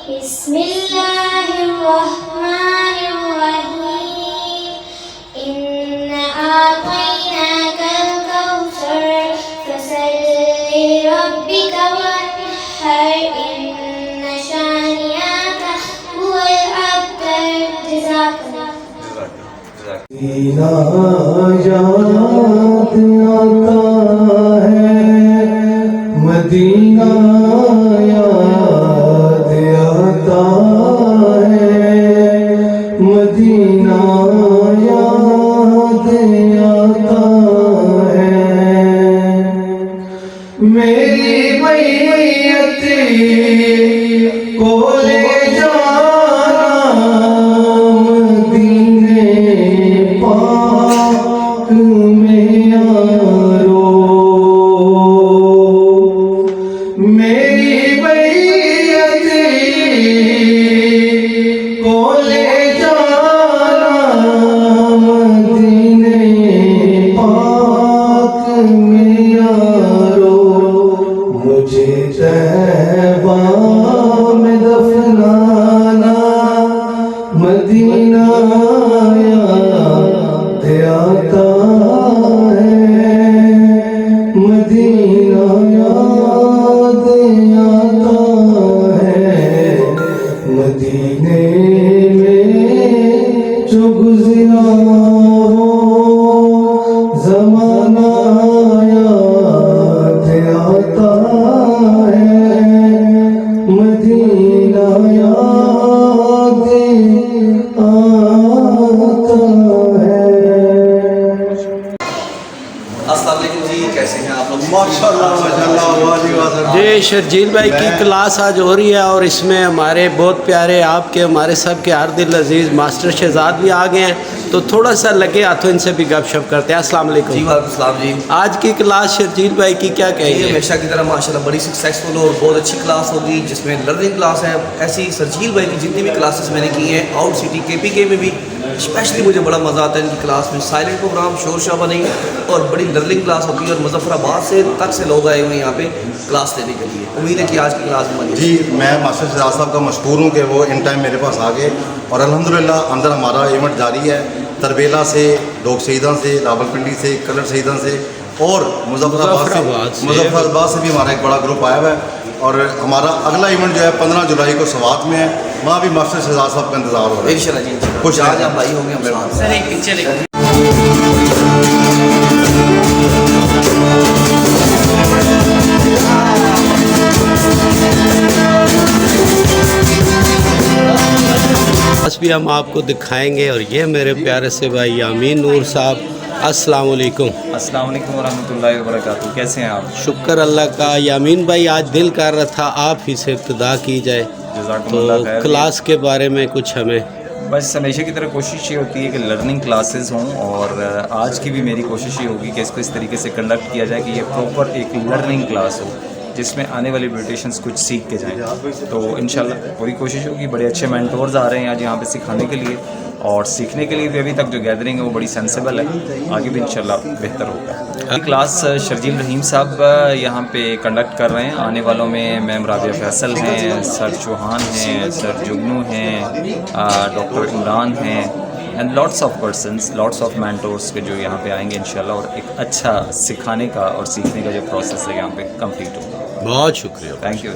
بسم الله الرحمن الرحيم إنا أعطيناك الكوثر فصل لربك وانحر إن شانئك هو الأبتر. جزاك الله. مدینہ یاد آتا ہے، مدینہ یاد آتا ہے، مدینہ یاد آتا ہے. میری میت کو لے جانا مدینے پاک میں یارو. میری میت کو لے جانا مدینے پاک میں یارو. مجھے طیبہ میں دفنانا مدینہ یاد آتا ہے، مدینہ یاد آتا ہے. مدینے میں جو گزرا وہ زمانہ یاد آتا ہے، مدینہ یاد آتا ہے. السلام علیکم جی، کیسے ہیں آپ لوگ؟ جی شرجیل بھائی کی کلاس آج ہو رہی ہے اور اس میں ہمارے بہت پیارے آپ کے ہمارے سب کے ہر دل عزیز ماسٹر شہزاد بھی آ گئے ہیں، تو تھوڑا سا لگے ہاتھوں ان سے بھی گپ شپ کرتے ہیں. السلام جی علیکم. وعلیکم السلام جی. آج کی کلاس شرجیل بھائی کی کیا یہ کہیں گے؟ ہمیشہ کی طرح ماشاءاللہ بڑی سکسیسفل اور بہت اچھی کلاس ہوگی، جس میں لرننگ کلاس ہے. ایسی سرجیل بھائی کی جتنی بھی کلاسز میں نے کی ہیں آؤٹ سٹی KPK میں بھی، اسپیشلی مجھے بڑا مزہ آتا ہے ان کی کلاس میں. سائلنٹ پروگرام، شور شابہ نہیں، اور بڑی لرننگ کلاس ہوتی ہے. اور مظفر آباد سے تک سے لوگ آئے ہوئے ہیں یہاں پہ کلاس لینے کے لیے. امید ہے کہ آج کی کلاس میں جی میں ماسٹر شہزاد صاحب کا مشکور ہوں کہ وہ ان ٹائم میرے پاس آ گئے، اور الحمدللہ اندر ہمارا ایونٹ جاری ہے. تربیلا سے، ڈوگ شہیدان سے، راولپنڈی سے، کلر شہیدان سے، اور مظفر آباد سے بھی ہمارا ایک بڑا گروپ آیا ہوا ہے. اور ہمارا اگلا ایونٹ جو ہے 15 جولائی کو سوات میں ہے، وہاں بھی ماسٹر شہزاد صاحب کا انتظار ہو رہا ہے. انشاءاللہ جی. خوش جہاں رہیں. جہاں بھائی ہوں گے ہم ساتھ. سر ایک پکچر بھی ہم آپ کو دکھائیں گے. اور یہ میرے پیارے سے بھائی یامین نور صاحب. السلام علیکم. السلام علیکم ورحمۃ اللہ وبرکاتہ. کیسے ہیں آپ؟ شکر اللہ کا. یامین بھائی آج دل کر رہا تھا آپ ہی سے ابتدا کی جائے، جزاکم تو اللہ خیر. کلاس کے بارے میں کچھ ہمیں. بس ہمیشہ کی طرح کوشش یہ ہوتی ہے کہ لرننگ کلاسز ہوں، اور آج کی بھی میری کوشش یہ ہوگی کہ اس کو اس طریقے سے کنڈکٹ کیا جائے کہ یہ پراپر ایک لرننگ کلاس ہو، جس میں آنے والے بیوٹیشنس کچھ سیکھ کے جائیں. تو انشاءاللہ پوری کوشش ہوگی. بڑے اچھے مینٹورز آ رہے ہیں آج یہاں پہ سکھانے کے لیے، اور سیکھنے کے لیے بھی ابھی تک جو گیدرنگ ہے وہ بڑی سینسیبل ہے. آگے بھی انشاءاللہ بہتر ہوگا. کلاس شرجیل رحیم صاحب یہاں پہ کنڈکٹ کر رہے ہیں. آنے والوں میں میم رابعہ فیصل ہیں، سر چوہان ہیں، سر جگنو ہیں، ڈاکٹر عمران ہیں، and lots of persons, lots of mentors کے جو یہاں پہ آئیں گے انشاءاللہ، اور ایک اچھا سکھانے کا اور سیکھنے کا جو پروسیس ہے یہاں پہ کمپلیٹ ہوگا. بہت شکریہ. Thank you.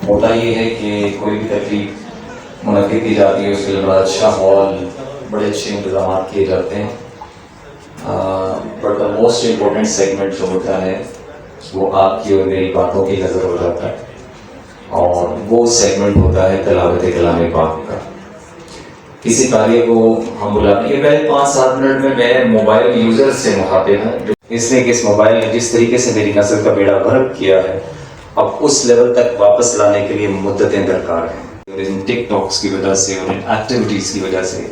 ہوتا یہ ہے کہ کوئی بھی تقریب منعقد کی جاتی ہے اس کے لیے بڑا اچھا ہال، بڑے اچھے انتظامات کیے جاتے ہیں، but the most important segment جو ہوتا ہے وہ آپ کی اور میری باتوں کی نظر ہو جاتا ہے، اور وہ سیگمنٹ ہوتا ہے تلاوت کلام پاک کا۔ کسی قاری کو ہم بلاتے ہیں، پہلے 5-7 منٹ میں میں موبائل یوزر سے مخاطب ہوں، اس لیے کہ اس موبائل نے جس طریقے سے میری نسل کا بیڑا غرق کیا ہے، اب اس لیول تک واپس لانے کے لیے مدتیں درکار ہیں، اور ان ٹک ٹاکس کی وجہ سے اور ان ایکٹیویٹیز کی وجہ سے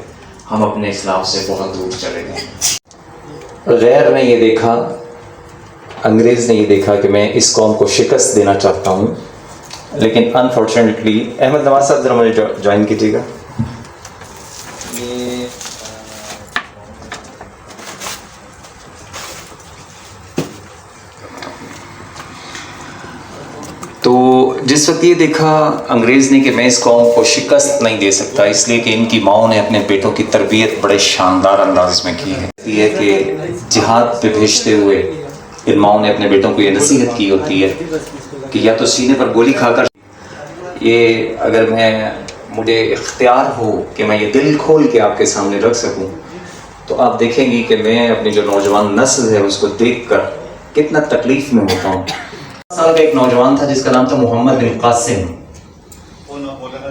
ہم اپنے اسلام سے بہت دور چلے گئے۔ غیر نے یہ دیکھا، انگریز نے یہ دیکھا کہ میں اس قوم کو شکست دینا چاہتا ہوں، لیکن انفارچونیٹلی احمد نواز صاحب ذرا مجھے جوائن کیجیے گا۔ تو جس وقت یہ دیکھا انگریز نے کہ میں اس قوم کو شکست نہیں دے سکتا، اس لیے کہ ان کی ماؤں نے اپنے بیٹوں کی تربیت بڑے شاندار انداز میں کی ہے، یہ کہ جہاد پہ بھیجتے ہوئے ان ماؤں نے اپنے بیٹوں کو یہ نصیحت کی ہوتی ہے کہ یا تو سینے پر گولی کھا کر، یہ اگر مجھے اختیار ہو کہ میں یہ دل کھول کے آپ کے سامنے رکھ سکوں تو آپ دیکھیں گی کہ میں اپنی جو نوجوان نسل ہے اس کو دیکھ کر کتنا تکلیف میں ہوتا ہوں۔ سال کا ایک نوجوان تھا جس کا نام تھا محمد بن قاسم،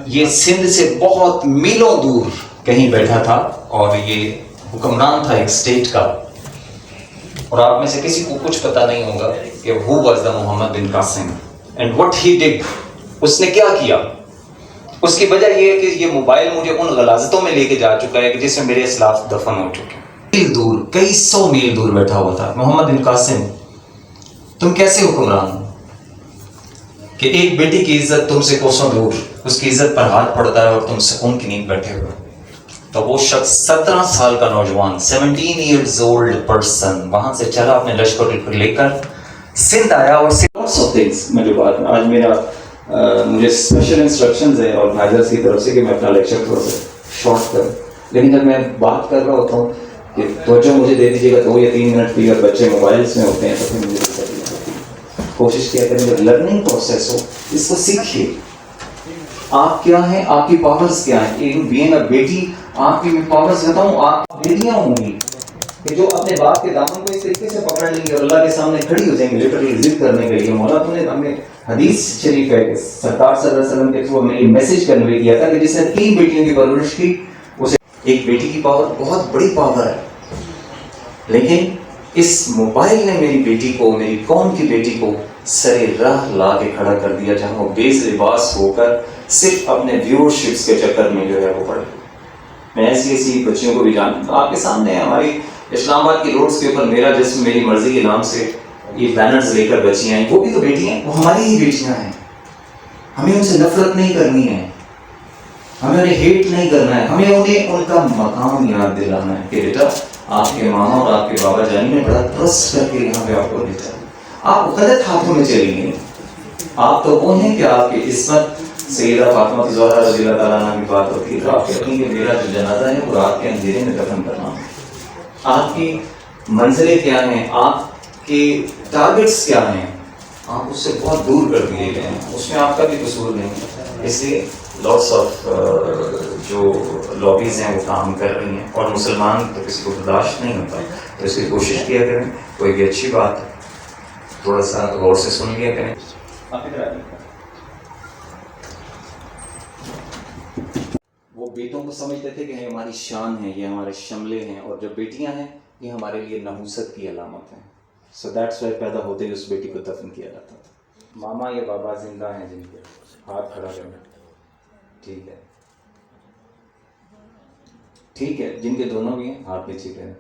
یہ سندھ سے بہت میلوں دور کہیں بیٹھا تھا اور یہ حکمران تھا ایک اسٹیٹ کا، اور آپ میں سے کسی کو کچھ پتا نہیں ہوگا کہ who was the Muhammad bin Qasim and what he did، اس نے کیا کیا۔ اس کی وجہ یہ ہے کہ یہ موبائل مجھے ان غلاظتوں میں لے کے جا چکا ہے کہ جس میں میرے اسلاف دفن ہو چکے ہیں۔ دور، کئی 100 میل دور بیٹھا ہوا تھا محمد بن قاسم، تم کیسے حکمران ہو کہ ایک بیٹی کی عزت تم سے کوسوں دور، اس کی عزت پر ہاتھ پڑتا ہے اور تم سکون کی نیند بیٹھے ہوئے۔ تو وہ شخص 17 سال کا نوجوان 17 ایئرز اولڈ پرسن وہاں سے چلا اپنے لشکر لے کر سندھ آیا، اور میں جو بات آج مجھے اسپیشل انسٹرکشنز ہیں آرگنائزرز کی طرف سے کہ میں اپنا لیکچر تھوڑا سا شارٹ کروں، لیکن جب میں بات کر رہا ہوتا ہوں کہ توجہ مجھے دے دیجیے گا 2 یا 3 منٹ کی، اگر بچے موبائلس میں ہوتے ہیں تو پھر مجھے کوشش کیا کریں جب لرننگ پروسیس ہو اس کو سیکھیے، آپ کیا ہیں، آپ کی پاورز کیا ہیں۔ بینگ اے بیٹی، آپ کی پاورز بتاؤں، آپ بیٹیاں ہوں گی کہ جو اپنے باپ کے دامن کو اس طریقے سے پکڑ لیں گے اور اللہ کے سامنے کھڑی ہو جائیں گے لٹرلی ضد کرنے کے لیے۔ مولا تو نے ہمیں حدیث شریف ہے کہ سرکار صلی اللہ علیہ وسلم کے تھرو ہمیں یہ میسج کنوے کیا تھا کہ جس نے 3 بیٹیوں کی پرورش کی، اسے ایک بیٹی کی پاور بہت بڑی پاور ہے، لیکن اس موبائل نے میری بیٹی کو، میری قوم کی بیٹی کو سرے راہ لا کے کھڑا کر دیا، جہاں وہ بے لباس ہو کر صرف اپنے ویورشپس کے چکر میں جو ہے وہ پڑے۔ میں ایسی بچیوں کو بھی جانتا ہوں، آپ کے سامنے ہماری اسلام آباد کی روڈز کے اوپر میرا جسم میری مرضی کے نام سے یہ بینرز لے کر بچیاں ہیں، وہ بھی تو بیٹی ہیں، وہ ہماری ہی بیٹیاں ہیں۔ ہمیں ان سے نفرت نہیں کرنی ہے، ہمیں انہیں ہیٹ نہیں کرنا ہے، ہمیں انہیں ان کا مقام یاد دلانا ہے کہ بیٹا آپ کے ماما اور آپ کے بابا جانی نے بڑا ٹرسٹ کر کے یہاں پہ آپ کو بھیجا، آپ غلط ہاتھوں میں چلی گئی۔ آپ تو وہ ہیں کہ آپ کی عصمت سیدہ فاطمہ زہرا رضی اللہ تعالیٰ عنہ کی بات ہوتی ہے تو آپ کہتی ہیں کہ میرا جو جنازہ ہے وہ رات کے اندھیرے میں دفن کرنا ہے۔ آپ کی منزلیں کیا ہیں، آپ کے ٹارگٹس کیا ہیں، آپ اس سے بہت دور کر دیے گئے ہیں، اس میں آپ کا بھی قصور نہیں ہے۔ اس لیے لاٹس آف جو لابیز ہیں وہ کام کر رہی ہیں، اور مسلمان تو کسی کو برداشت نہیں ہوتا، تو اس کی کوشش کیا کریں، کوئی بھی اچھی بات ہے تھوڑا سا غور سے سن لیا کریں۔ وہ بیٹوں کو سمجھتے تھے کہ یہ ہماری شان ہے، یہ ہمارے شملے ہیں، اور جو بیٹیاں ہیں یہ ہمارے لیے نحوست کی علامت ہیں۔ سو دیٹس وائی پیدا ہوتے ہی اس بیٹی کو دفن کیا جاتا تھا۔ ماما یا بابا زندہ ہیں جن کے ہاتھ کھڑا کرنا، ٹھیک ہے، ٹھیک ہے، جن کے دونوں بھی ہیں ہاتھ نیچے کریں۔